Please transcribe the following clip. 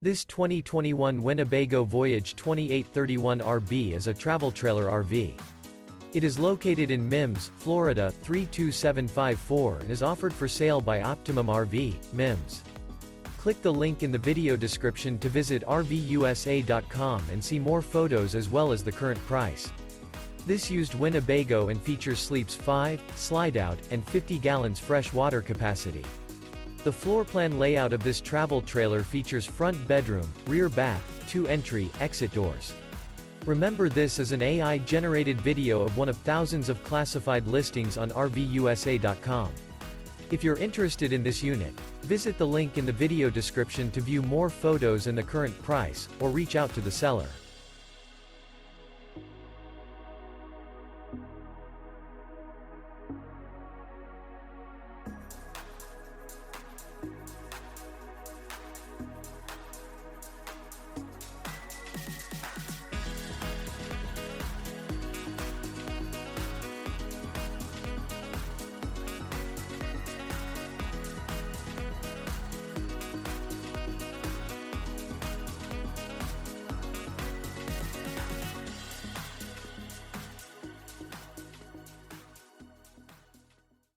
This 2021 Winnebago Voyage 2831 RB is a travel trailer RV. It is located in Mims, Florida 32754 and is offered for sale by Optimum RV, Mims. Click the link in the video description to visit RVUSA.com and see more photos as well as the current price. This used Winnebago and features sleeps 5, Slideout, and 50 gallons fresh water capacity. The floor plan layout of this travel trailer features front bedroom, rear bath, 2 entry, exit doors. Remember, this is an AI-generated video of one of thousands of classified listings on RVUSA.com. If you're interested in this unit, visit the link in the video description to view more photos and the current price, or reach out to the seller.